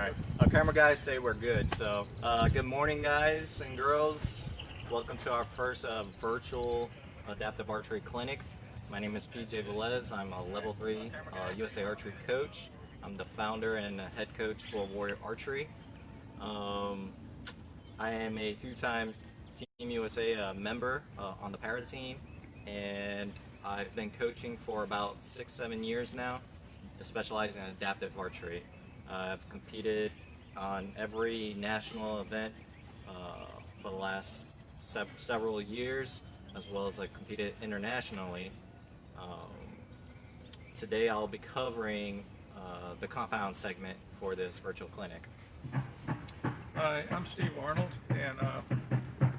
Alright, camera guys say we're good. So, good morning guys and girls. Welcome to our first virtual adaptive archery clinic. My name is PJ Velez. I'm a level 3 USA Archery coach. I'm the founder and head coach for Warrior Archery. I am a 2-time Team USA member on the para team, and I've been coaching for about 6-7 years now, specializing in adaptive archery. I've competed on every national event for the last several years, as well as I competed internationally. Today I'll be covering the compound segment for this virtual clinic. Hi, I'm Steve Arnold, and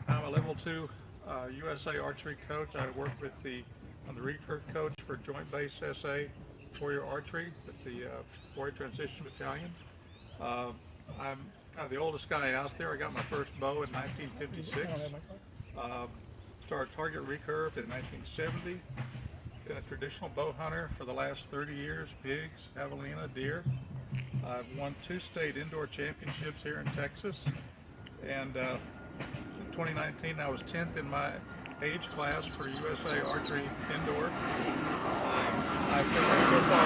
I'm a level 2 USA Archery coach. I work with I'm the recurve coach for Joint Base SA Warrior Archery with the Warrior Transition Battalion. I'm kind of the oldest guy out there. I got my first bow in 1956. Started target recurve in 1970. Been a traditional bow hunter for the last 30 years, pigs, javelina, deer. I've won 2 state indoor championships here in Texas, and in 2019 I was 10th in my age class for USA Archery Indoor. I've been so far.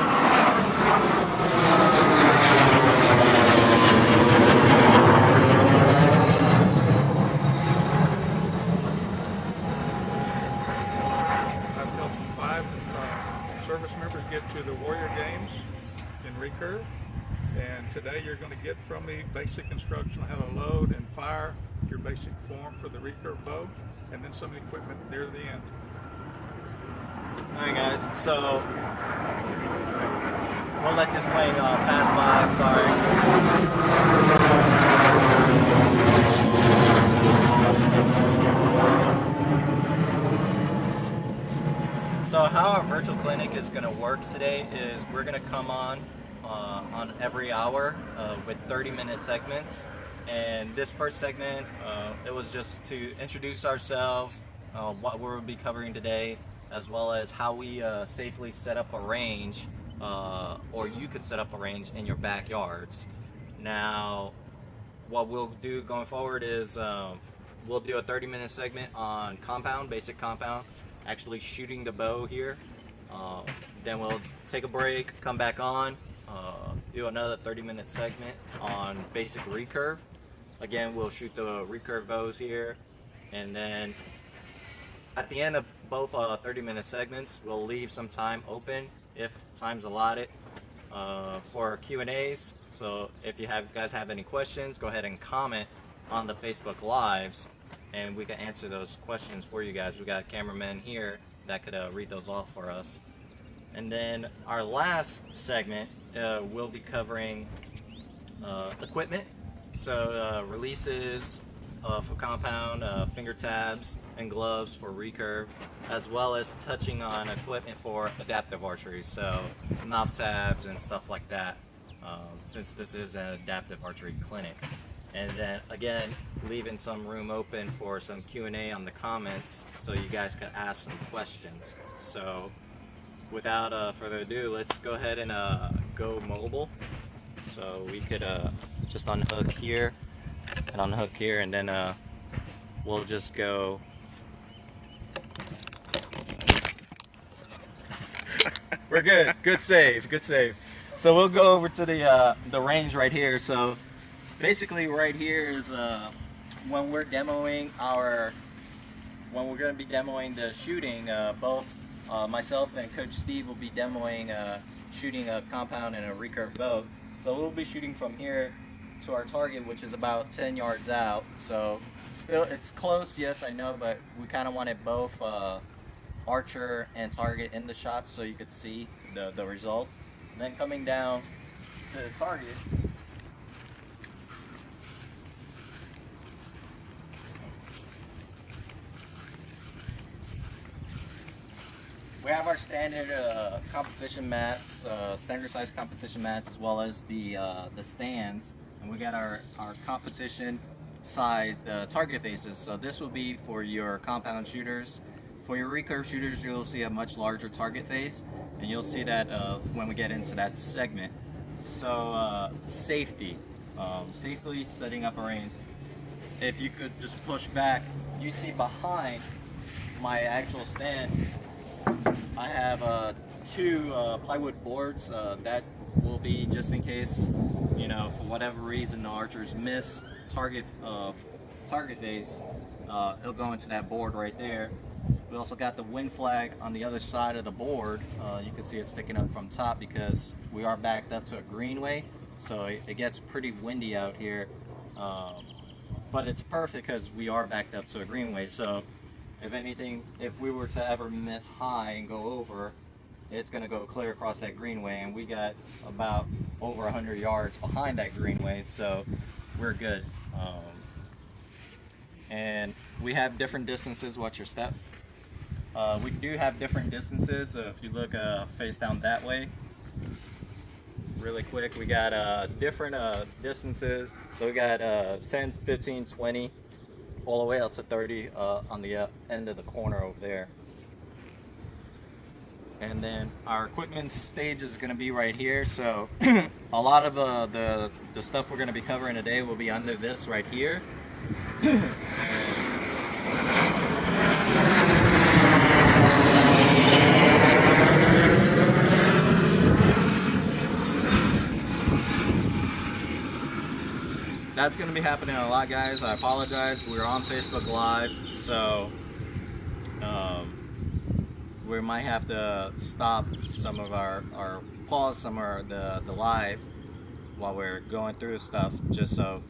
I've helped 5 service members get to the Warrior Games in recurve, and today you're going to get from me basic instruction on how to load and fire your basic form for the recurve bow, and then some equipment near the end. Alright guys, so we'll let this plane pass by, sorry. So how our virtual clinic is going to work today is we're going to come on every hour with 30-minute segments. And this first segment, it was just to introduce ourselves, what we'll be covering today, as well as how we safely set up a range, or you could set up a range in your backyards. Now, what we'll do going forward is we'll do a 30-minute segment on compound, basic compound, actually shooting the bow here. Then we'll take a break, come back on, do another 30-minute segment on basic recurve. Again, we'll shoot the recurve bows here, and then at the end of both 30-minute segments, we'll leave some time open, if time's allotted, for Q&As. So if you guys have any questions, go ahead and comment on the Facebook Lives, and we can answer those questions for you guys. We got cameramen here that could read those off for us. And then our last segment, we'll be covering equipment. So releases for compound, finger tabs and gloves for recurve, as well as touching on equipment for adaptive archery, so mouth tabs and stuff like that, since this is an adaptive archery clinic. And then again, leaving some room open for some Q&A on the comments so you guys can ask some questions. So without further ado, let's go ahead and go mobile. So we could just unhook here and unhook here, and then we'll just go. We're good. Good save. Good save. So we'll go over to the range right here. So basically, right here is when we're demoing when we're going to be demoing the shooting. Both myself and Coach Steve will be demoing shooting a compound and a recurve bow. So we'll be shooting from here to our target, which is about 10 yards out. So still, it's close, yes, I know, but we kind of wanted both archer and target in the shots so you could see the results. And then coming down to the target, we have our standard competition mats, standard size competition mats, as well as the stands, and we got our competition sized target faces. So this will be for your compound shooters. For your recurve shooters, you'll see a much larger target face, and you'll see that when we get into that segment. So safety. safely setting up a range. If you could just push back, you see behind my actual stand, I have two plywood boards that will be just in case, you know, for whatever reason the archers miss target phase, it'll go into that board right there. We also got the wind flag on the other side of the board. You can see it sticking up from top because we are backed up to a greenway, so it gets pretty windy out here. But it's perfect because we are backed up to a greenway, so if anything, if we were to ever miss high and go over, it's going to go clear across that greenway, and we got about over 100 yards behind that greenway, so we're good. And we have different distances. Watch your step. We do have different distances. If you look face down that way, really quick, we got different distances. So we got 10, 15, 20, all the way up to 30 on the end of the corner over there. And then our equipment stage is going to be right here. So a lot of the stuff we're going to be covering today will be under this right here. That's going to be happening a lot, guys. I apologize. We're on Facebook Live, so we might have to stop some of our pause some of the live while we're going through stuff, just so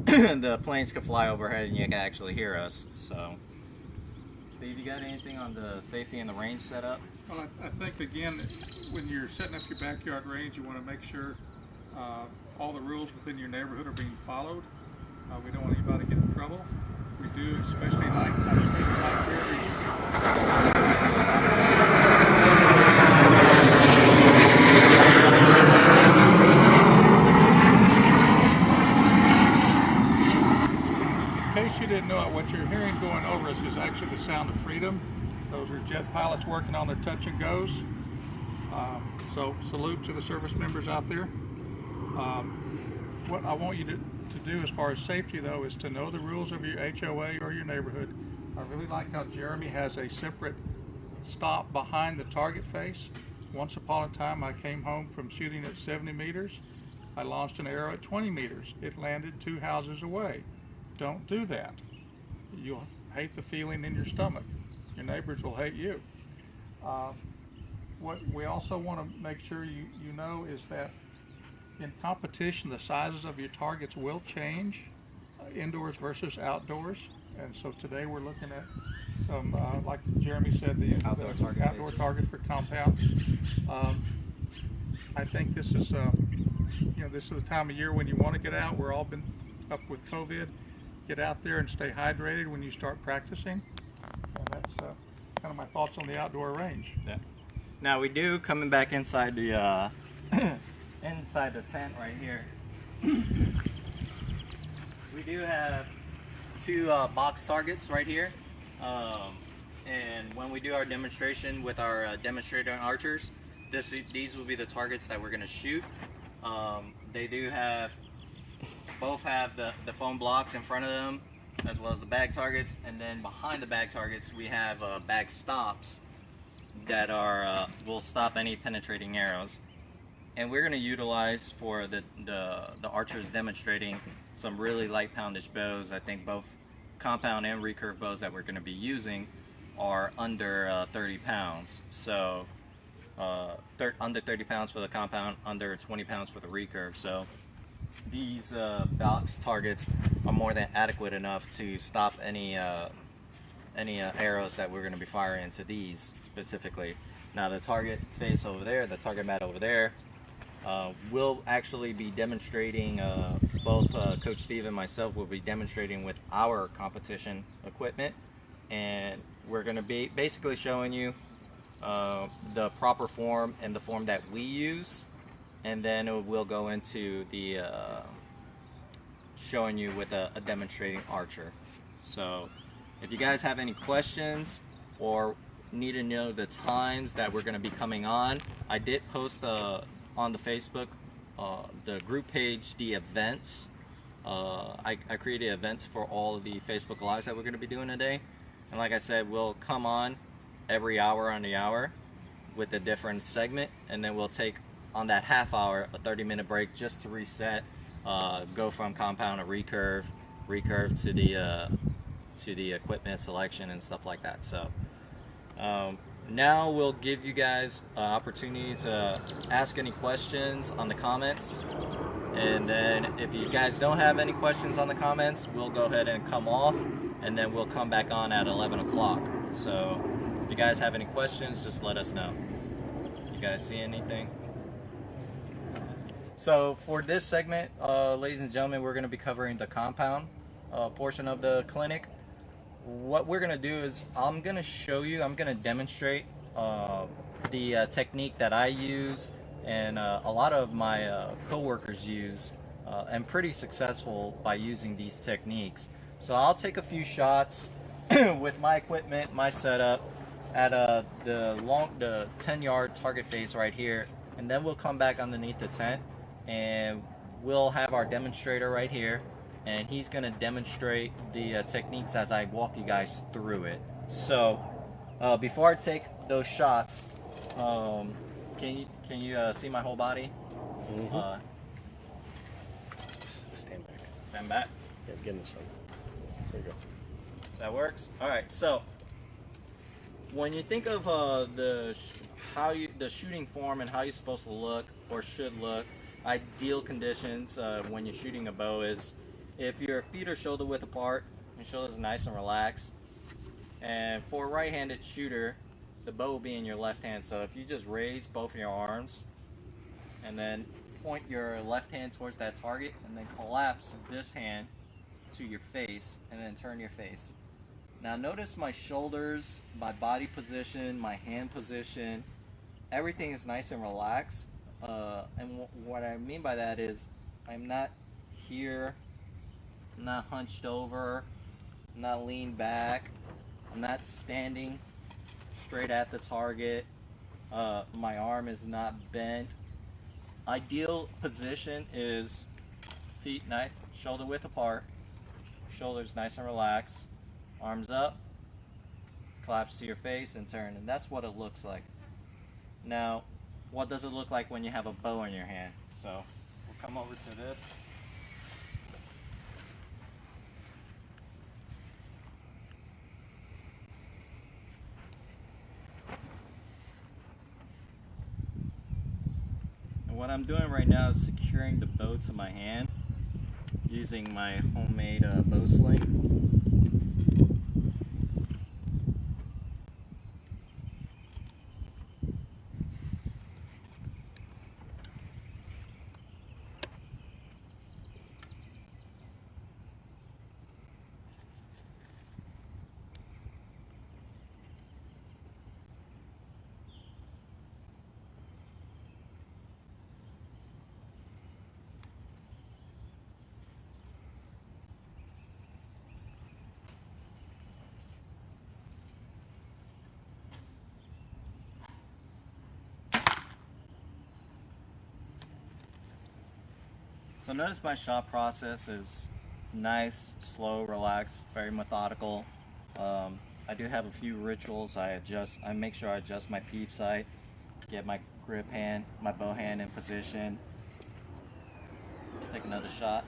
the planes can fly overhead and you can actually hear us. So, Steve, you got anything on the safety and the range setup? Well, I think again, when you're setting up your backyard range, you want to make sure all the rules within your neighborhood are being followed. We don't want anybody to get in trouble. We do, especially night In case you didn't know it, what you're hearing going over us is actually the sound of freedom. Those are jet pilots working on their touch and goes. So salute to the service members out there. What I want you to do as far as safety, though, is to know the rules of your HOA or your neighborhood. I really like how Jeremy has a separate stop behind the target face. Once upon a time, I came home from shooting at 70 meters. I launched an arrow at 20 meters. It landed 2 houses away. Don't do that. You'll hate the feeling in your stomach. Your neighbors will hate you. What we also want to make sure you know is that in competition, the sizes of your targets will change, indoors versus outdoors. And so today we're looking at some, like Jeremy said, the outdoor targets for compounds. I think this is, this is the time of year when you want to get out. We're all been up with COVID. Get out there and stay hydrated when you start practicing. And that's kind of my thoughts on the outdoor range. Yeah. Now we do, coming back inside the inside the tent right here, we do have 2 box targets right here, and when we do our demonstration with our demonstrator archers, these will be the targets that we're going to shoot. They do have, both have the foam blocks in front of them as well as the bag targets, and then behind the bag targets we have bag stops that are will stop any penetrating arrows. And we're going to utilize for the archers demonstrating some really light poundage bows. I think both compound and recurve bows that we're going to be using are under 30 pounds. So under 30 pounds for the compound, under 20 pounds for the recurve. So these box targets are more than adequate enough to stop any arrows that we're going to be firing into these specifically. Now the target face over there, the target mat over there, we'll actually be demonstrating, both Coach Steve and myself will be demonstrating with our competition equipment, and we're going to be basically showing you the proper form and the form that we use, and then we'll go into the showing you with a demonstrating archer. So if you guys have any questions or need to know the times that we're going to be coming on, I did post on the Facebook the group page, the events. I created events for all of the Facebook Lives that we're going to be doing today. And like I said, we'll come on every hour on the hour with a different segment, and then we'll take on that half hour a 30-minute break just to reset, go from compound to recurve to the equipment selection and stuff like that. So now we'll give you guys an opportunity to ask any questions on the comments, and then if you guys don't have any questions on the comments, we'll go ahead and come off, and then we'll come back on at 11 o'clock. So if you guys have any questions, just let us know. You guys see anything? So for this segment, ladies and gentlemen, we're going to be covering the compound portion of the clinic. What we're going to do is I'm going to demonstrate the technique that I use and a lot of my co-workers use, and pretty successful by using these techniques. So I'll take a few shots with my equipment, my setup, at the 10-yard target face right here, and then we'll come back underneath the tent and we'll have our demonstrator right here, and he's going to demonstrate the techniques as I walk you guys through it. So before I take those shots, can you see my whole body? Mm-hmm. Stand back. Stand back. Yeah, get in the sun. There you go. That works. All right. So when you think of the shooting form and how you're supposed to look or should look, ideal conditions when you're shooting a bow is if your feet are shoulder width apart, your shoulders nice and relaxed. And for a right-handed shooter, the bow will be in your left hand. So if you just raise both of your arms and then point your left hand towards that target and then collapse this hand to your face and then turn your face. Now notice my shoulders, my body position, my hand position, everything is nice and relaxed. And what I mean by that is I'm not here, I'm not hunched over, I'm not leaned back, I'm not standing straight at the target, my arm is not bent. Ideal position is feet nice, shoulder width apart, shoulders nice and relaxed, arms up, collapse to your face and turn, and that's what it looks like. Now, what does it look like when you have a bow in your hand? So we'll come over to this. And what I'm doing right now is securing the bow to my hand using my homemade bow sling. So notice my shot process is nice, slow, relaxed, very methodical. I do have a few rituals. I make sure I adjust my peep sight, get my grip hand, my bow hand in position. Take another shot.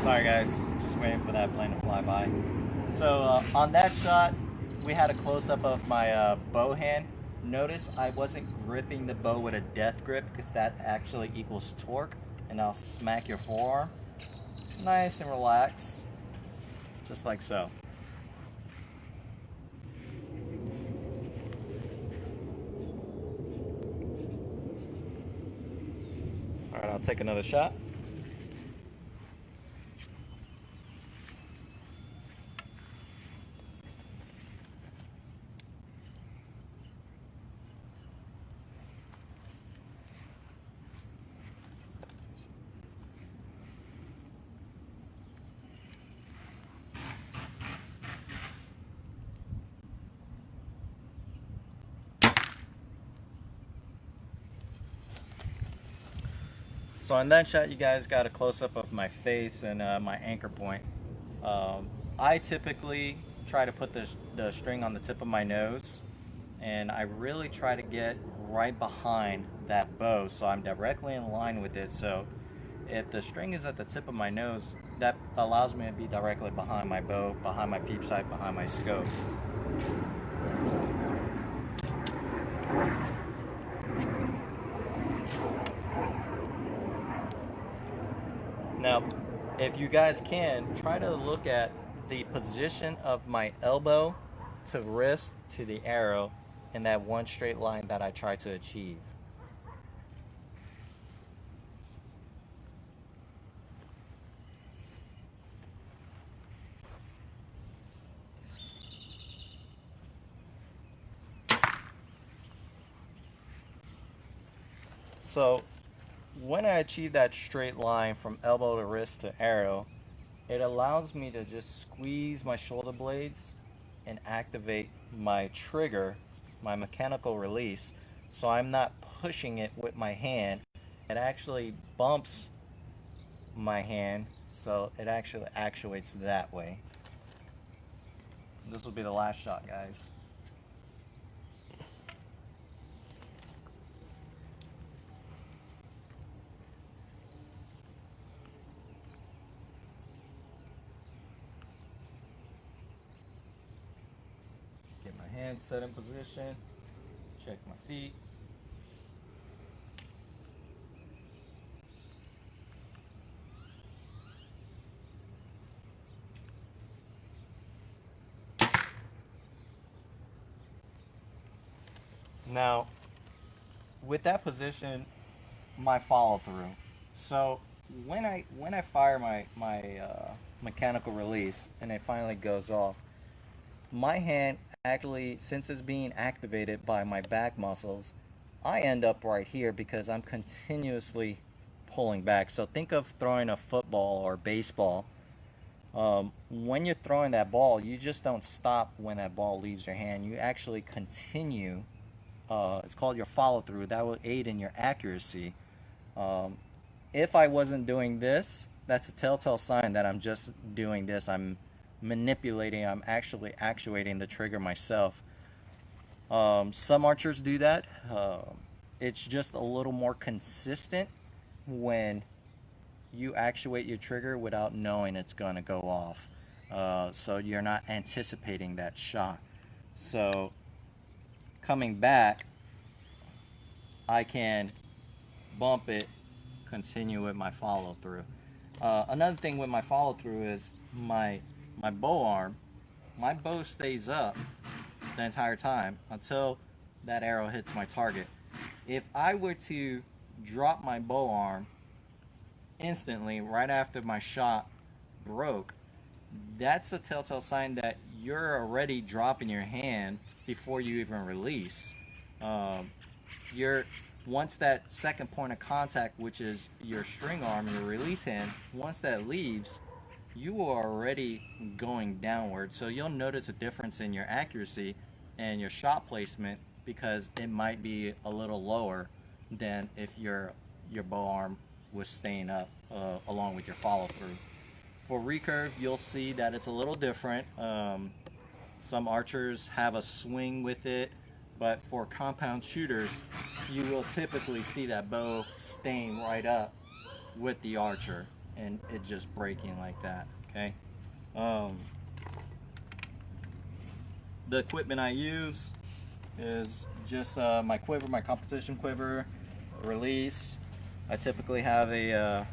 Sorry guys, just waiting for that plane to fly by. So on that shot, we had a close-up of my bow hand. Notice I wasn't gripping the bow with a death grip because that actually equals torque, and I'll smack your forearm. It's nice and relaxed. just like so. All right, I'll take another shot. So in that shot, you guys got a close-up of my face and my anchor point. I typically try to put the string on the tip of my nose, and I really try to get right behind that bow so I'm directly in line with it. So if the string is at the tip of my nose, that allows me to be directly behind my bow, behind my peep sight, behind my scope. Now, if you guys can, try to look at the position of my elbow to wrist to the arrow in that one straight line that I try to achieve. So when I achieve that straight line from elbow to wrist to arrow, it allows me to just squeeze my shoulder blades and activate my trigger, my mechanical release, so I'm not pushing it with my hand. It actually bumps my hand, so it actually actuates that way. This will be the last shot, guys. Get my hands set in position, check my feet. Now, with that position, my follow through. So when I fire my mechanical release and it finally goes off, my hand actually, since it's being activated by my back muscles, I end up right here because I'm continuously pulling back. So think of throwing a football or baseball. When you're throwing that ball, you just don't stop when that ball leaves your hand. You actually continue. It's called your follow through. That will aid in your accuracy. If I wasn't doing this, that's a telltale sign that I'm just doing this. I'm manipulating, I'm actually actuating the trigger myself. Some archers do that. It's just a little more consistent when you actuate your trigger without knowing it's going to go off. So you're not anticipating that shot. So coming back, I can bump it, continue with my follow through. Another thing with my follow through is my bow arm. My bow stays up the entire time until that arrow hits my target. If I were to drop my bow arm instantly right after my shot broke, that's a telltale sign that you're already dropping your hand before you even release. Once that second point of contact, which is your string arm, your release hand, once that leaves, you are already going downward. So you'll notice a difference in your accuracy and your shot placement because it might be a little lower than if your bow arm was staying up along with your follow through. For recurve, you'll see that it's a little different. Some archers have a swing with it, but for compound shooters, you will typically see that bow staying right up with the archer and it just breaking like that, okay? The equipment I use is just my quiver, my competition quiver, release. I typically have a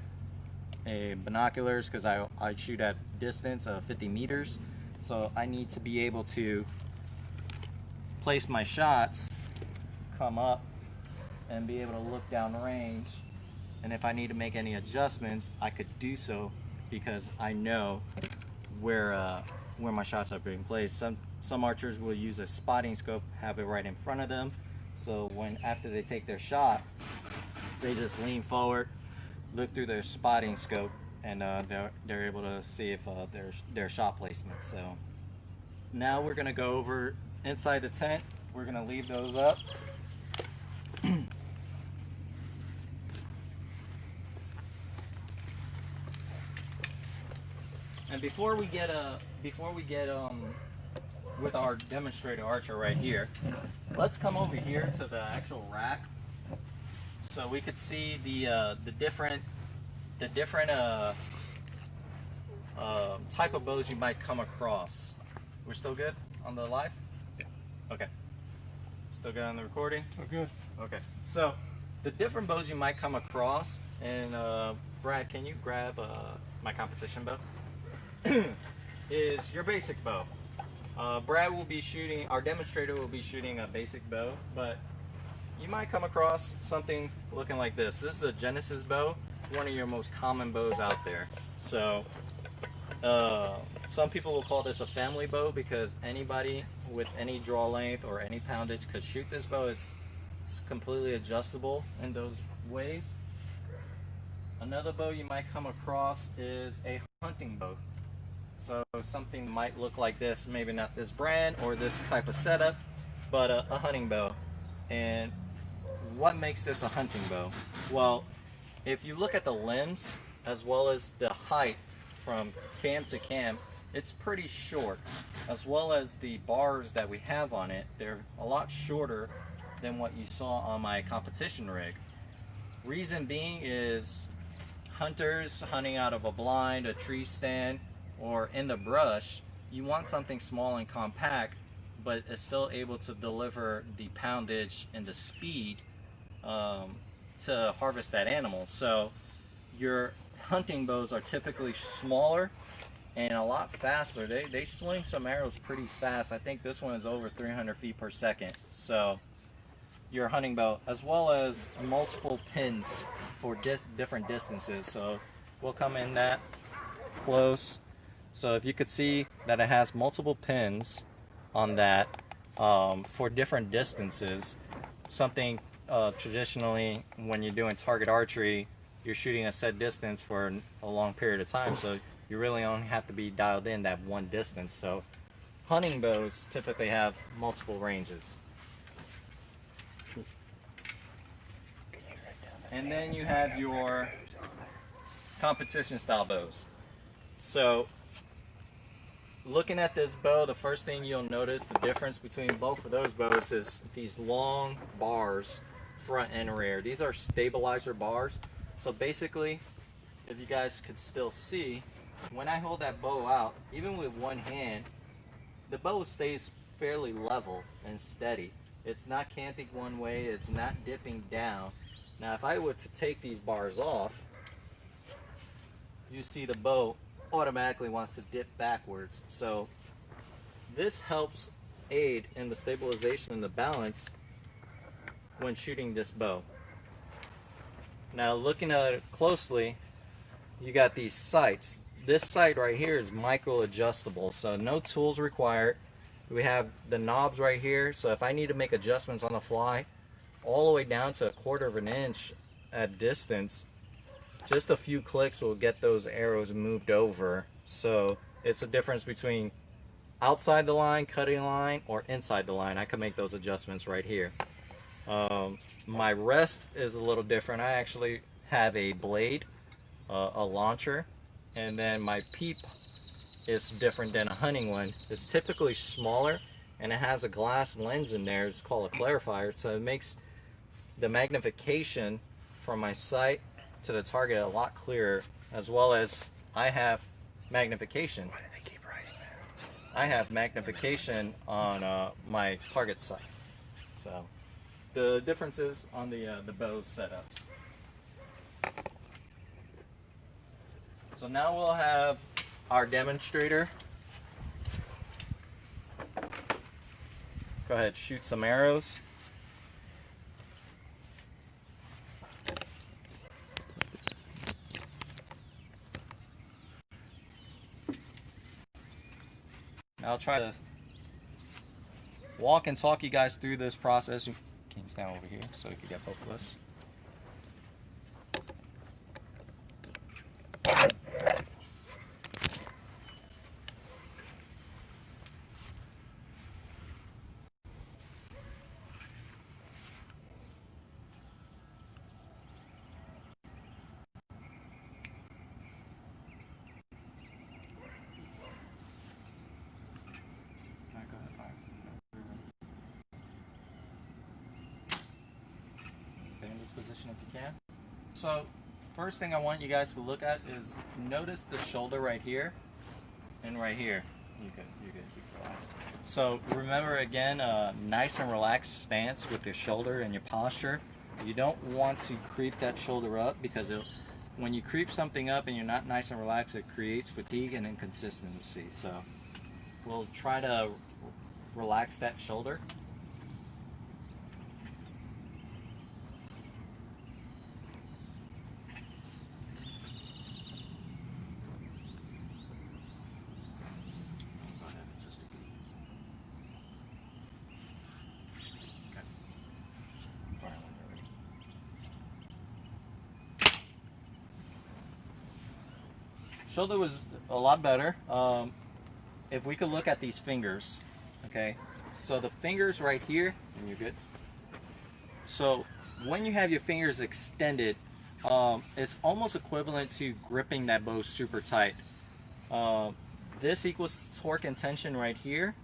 a binoculars because I shoot at distance of 50 meters. So I need to be able to place my shots, come up, and be able to look down range. And if I need to make any adjustments, I could do so because I know where my shots are being placed. Some archers will use a spotting scope, have it right in front of them. So after they take their shot, they just lean forward, look through their spotting scope, and they're able to see if their shot placement. So now we're gonna go over inside the tent. We're gonna leave those up. And before we get with our demonstrator archer right here, let's come over here to the actual rack so we could see the different type of bows you might come across. We're still good on the live? Yeah. Okay. Still good on the recording? Oh, good. Okay. So the different bows you might come across, and Brad, can you grab my competition bow? Is your basic bow. Brad will be shooting, our demonstrator will be shooting a basic bow, but you might come across something looking like this. This is a Genesis bow. It's one of your most common bows out there. So some people will call this a family bow because anybody with any draw length or any poundage could shoot this bow. It's completely adjustable in those ways. Another bow you might come across is a hunting bow. So something might look like this, maybe not this brand or this type of setup, but a hunting bow. And what makes this a hunting bow? Well, if you look at the limbs as well as the height from cam to cam, it's pretty short, as well as the bars that we have on it. They're a lot shorter than what you saw on my competition rig. Reason being is hunters hunting out of a blind, a tree stand, or in the brush, you want something small and compact, but it's still able to deliver the poundage and the speed to harvest that animal. So your hunting bows are typically smaller and a lot faster. They sling some arrows pretty fast. I think this one is over 300 feet per second. So your hunting bow, as well as multiple pins for different distances. So we'll come in that close. So if you could see that it has multiple pins on that for different distances. Something traditionally when you're doing target archery, you're shooting a set distance for a long period of time, so you really only have to be dialed in that one distance. So hunting bows typically have multiple ranges. And then you have your competition style bows. So looking at this bow, the first thing you'll notice, the difference between both of those bows is these long bars, front and rear. These are stabilizer bars. So basically, if you guys could still see, when I hold that bow out, even with one hand, the bow stays fairly level and steady. It's not canting one way, it's not dipping down. Now if I were to take these bars off, you see the bow automatically wants to dip backwards. So this helps aid in the stabilization and the balance when shooting this bow. Now looking at it closely, you got these sights. This sight right here is micro adjustable, so no tools required. We have the knobs right here, so if I need to make adjustments on the fly all the way down to 1/4 of an inch at distance, just a few clicks will get those arrows moved over. So it's a difference between outside the line, cutting line, or inside the line. I can make those adjustments right here. My rest is a little different. I actually have a blade, a launcher, and then my peep is different than a hunting one. It's typically smaller and it has a glass lens in there. It's called a clarifier, so it makes the magnification from my sight to the target a lot clearer, as well as I have magnification. Why do they keep writing that? I have magnification on my target sight. So the differences on the bow setups. So now we'll have our demonstrator go ahead, shoot some arrows. I'll try to walk and talk you guys through this process. You can stand over here so we can get both of us. Stay in this position if you can. So first thing I want you guys to look at is notice the shoulder right here and right here. You can relax. So remember again, nice and relaxed stance with your shoulder and your posture. You don't want to creep that shoulder up because when you creep something up and you're not nice and relaxed, it creates fatigue and inconsistency. So we'll try to relax that shoulder. Shoulder was a lot better. If we could look at these fingers, okay? So the fingers right here, and you're good. So when you have your fingers extended, it's almost equivalent to gripping that bow super tight. This equals torque and tension right here,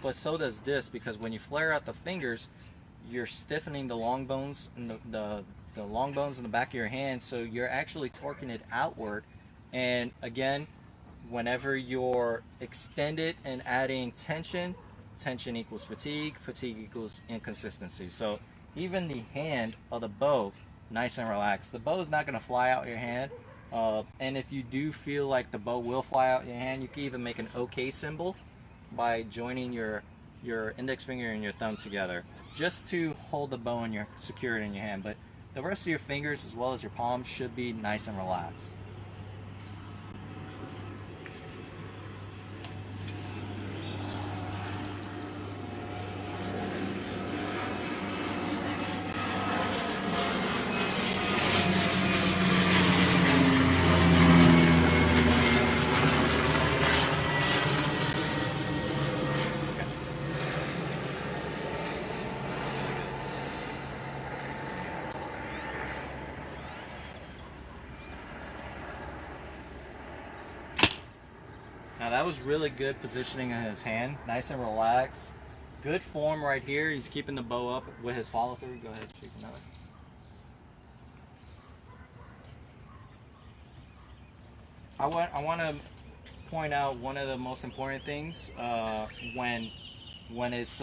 but so does this, because when you flare out the fingers, you're stiffening the long bones and the long bones in the back of your hand, so you're actually torquing it outward. And again, whenever you're extended and adding tension, tension equals fatigue, fatigue equals inconsistency. So even the hand of the bow, nice and relaxed. The bow is not going to fly out your hand. And if you do feel like the bow will fly out your hand, you can even make an OK symbol by joining your index finger and your thumb together, just to hold the bow and secure it in your hand. But the rest of your fingers as well as your palms should be nice and relaxed. Now that was really good positioning in his hand, nice and relaxed. Good form right here. He's keeping the bow up with his follow through. Go ahead, shoot another. I want to point out one of the most important things when it's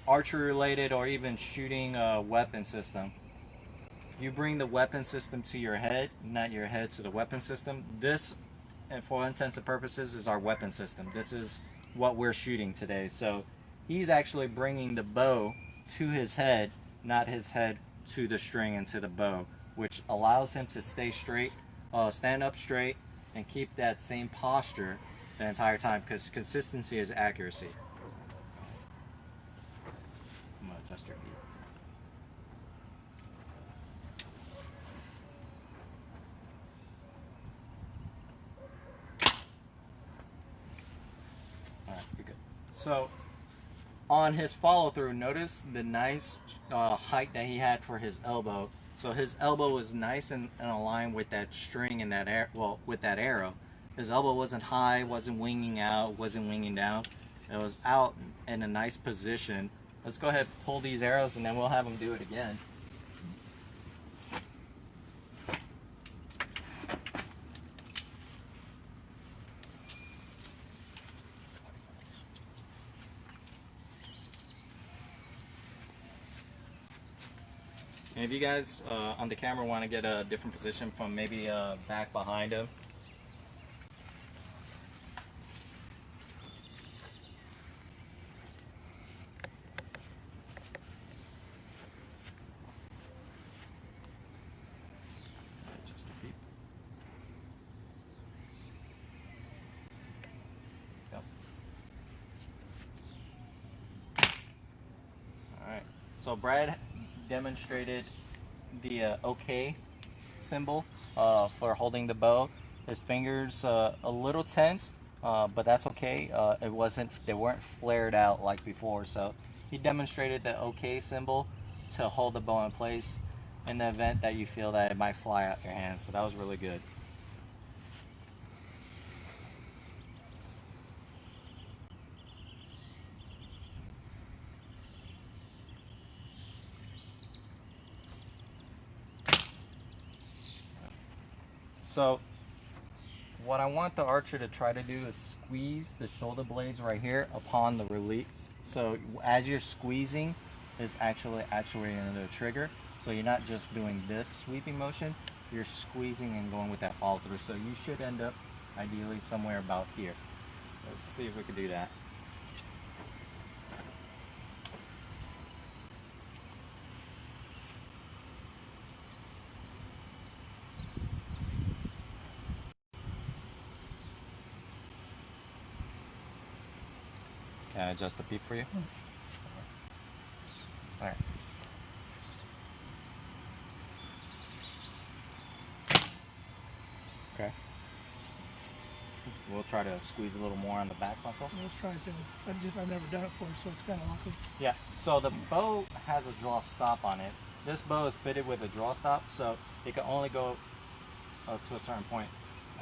archery related or even shooting a weapon system. You bring the weapon system to your head, not your head to the weapon system. This, and for all intents and purposes, is our weapon system. This is what we're shooting today. So he's actually bringing the bow to his head, not his head to the string and to the bow, which allows him to stay straight, stand up straight, and keep that same posture the entire time, because consistency is accuracy. I'm gonna adjust your feet. So on his follow through, notice the nice height that he had for his elbow. So his elbow was nice and aligned with that string and that with that arrow. His elbow wasn't high, wasn't winging out, wasn't winging down. It was out in a nice position. Let's go ahead and pull these arrows and then we'll have him do it again. And if you guys on the camera want to get a different position from maybe back behind him, So Brad demonstrated the OK symbol for holding the bow. His fingers a little tense, but that's okay. They weren't flared out like before. So he demonstrated the OK symbol to hold the bow in place in the event that you feel that it might fly out your hand. So that was really good. So what I want the archer to try to do is squeeze the shoulder blades right here upon the release. So as you're squeezing, it's actually actuating the trigger. So you're not just doing this sweeping motion, you're squeezing and going with that follow through. So you should end up ideally somewhere about here. Let's see if we can do that. Can I adjust the peep for you? All right. Okay. We'll try to squeeze a little more on the back muscle. Let's try to. I've never done it before, so it's kind of awkward. Yeah. So the bow has a draw stop on it. This bow is fitted with a draw stop, so it can only go to a certain point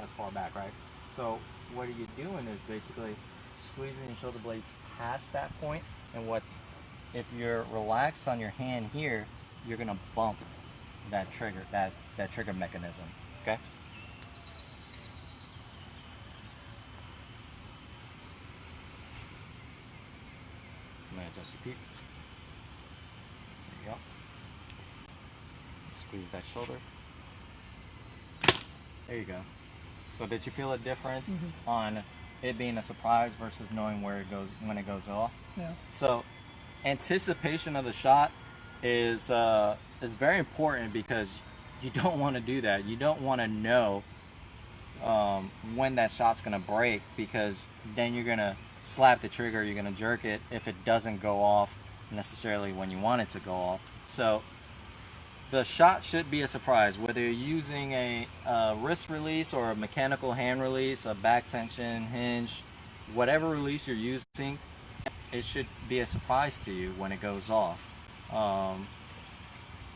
as far back, right? So what you're doing is basically squeezing your shoulder blades past that point, and if you're relaxed on your hand here, you're gonna bump that trigger, that trigger mechanism. Okay. I'm gonna adjust your peep. There you go. Squeeze that shoulder. There you go. So did you feel a difference on it being a surprise versus knowing where it goes when it goes off? Yeah. So anticipation of the shot is very important, because you don't want to do that. You don't want to know when that shot's gonna break, because then you're gonna slap the trigger, you're gonna jerk it if it doesn't go off necessarily when you want it to go off. So the shot should be a surprise, whether you're using a wrist release or a mechanical hand release, a back tension, hinge, whatever release you're using, it should be a surprise to you when it goes off.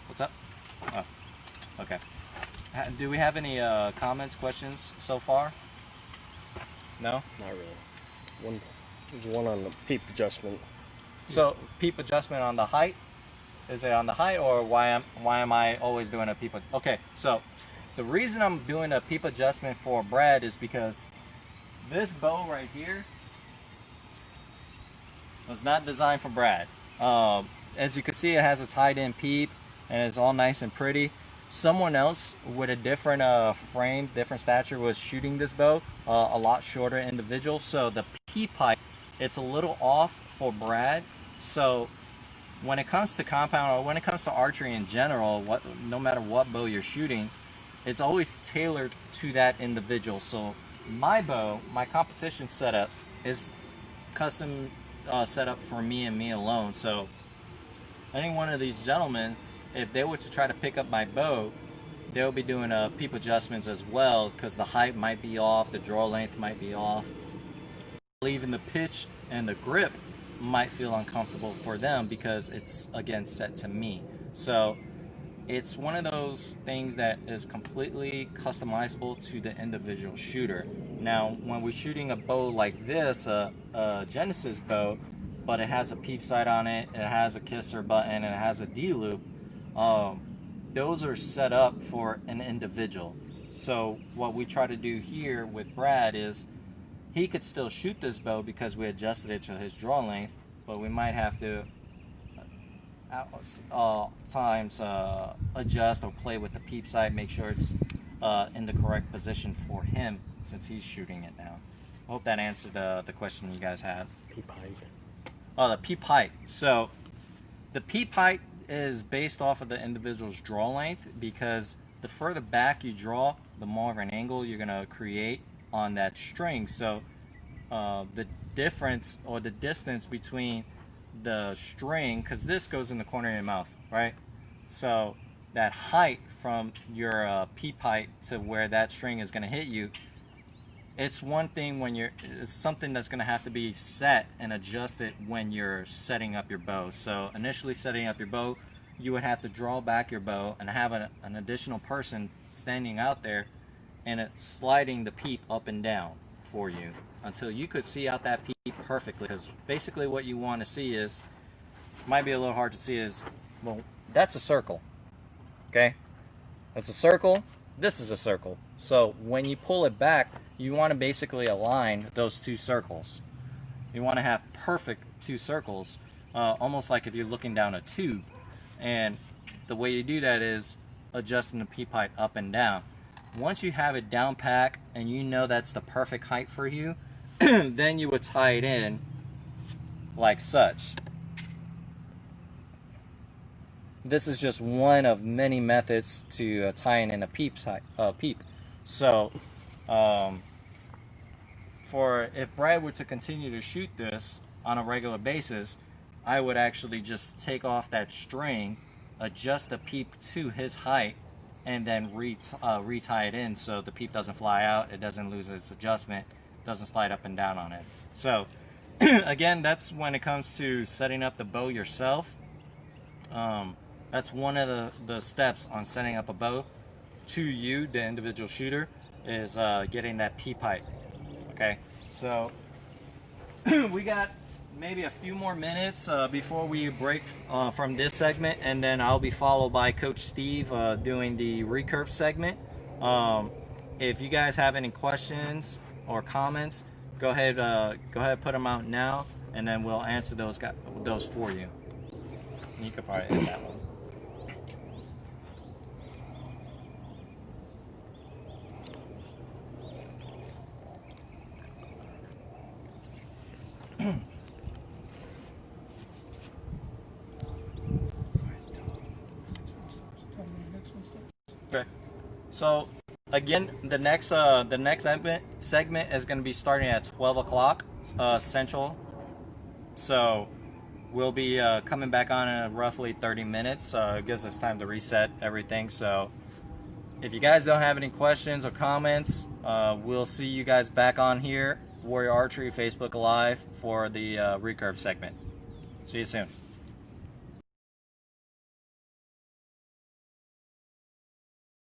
What's up? Oh, okay. Do we have any comments, questions so far? No? Not really. One on the peep adjustment. So peep adjustment on the height? Is it on the height, or why am I always doing a peep? Okay, so the reason I'm doing a peep adjustment for Brad is because this bow right here was not designed for Brad. As you can see, it has a tied-in peep, and it's all nice and pretty. Someone else with a different frame, different stature, was shooting this bow, a lot shorter individual. So the peep height, it's a little off for Brad. So when it comes to compound, or when it comes to archery in general, no matter what bow you're shooting, it's always tailored to that individual. So my bow, my competition setup, is custom set up for me and me alone. So any one of these gentlemen, if they were to try to pick up my bow, they'll be doing peep adjustments as well, because the height might be off, the draw length might be off, even the pitch and the grip might feel uncomfortable for them, because it's again set to me. So it's one of those things that is completely customizable to the individual shooter. Now when we're shooting a bow like this, a Genesis bow, but it has a peep sight on it, it has a kisser button, and it has a D-loop, those are set up for an individual. So what we try to do here with Brad is, he could still shoot this bow because we adjusted it to his draw length, but we might have to times adjust or play with the peep sight, make sure it's in the correct position for him, since he's shooting it now. I hope that answered the question you guys had. Peep height. Oh, the peep height. So the peep height is based off of the individual's draw length, because the further back you draw, the more of an angle you're going to create on that string. So the difference or the distance between the string, because this goes in the corner of your mouth, right? So that height from your peep height to where that string is going to hit you, it's one thing when it's something that's going to have to be set and adjusted when you're setting up your bow. So initially setting up your bow, you would have to draw back your bow and have an additional person standing out there and sliding the peep up and down for you until you could see out that peep perfectly. Because basically what you want to see is, might be a little hard to see, is, well, that's a circle, okay? That's a circle, this is a circle. So when you pull it back, you want to basically align those two circles. You want to have perfect two circles, almost like if you're looking down a tube. And the way you do that is adjusting the peep height up and down. Once you have it down pack and you know that's the perfect height for you, then you would tie it in like such. This is just one of many methods to tying in a peep. So, if Brad were to continue to shoot this on a regular basis, I would actually just take off that string, adjust the peep to his height, and then retie it in so the peep doesn't fly out, it doesn't lose its adjustment, doesn't slide up and down on it. So, again, that's when it comes to setting up the bow yourself. That's one of the steps on setting up a bow to you, the individual shooter, is getting that peep height. Okay, so we got maybe a few more minutes before we break from this segment, and then I'll be followed by Coach Steve doing the recurve segment. If you guys have any questions or comments, go ahead put them out now, and then we'll answer those for you. You could probably end that one. Okay. So again, the next segment is going to be starting at 12 o'clock Central. So we'll be coming back on in roughly 30 minutes. It gives us time to reset everything. So if you guys don't have any questions or comments, we'll see you guys back on here, Warrior Archery Facebook Live, for the recurve segment. See you soon.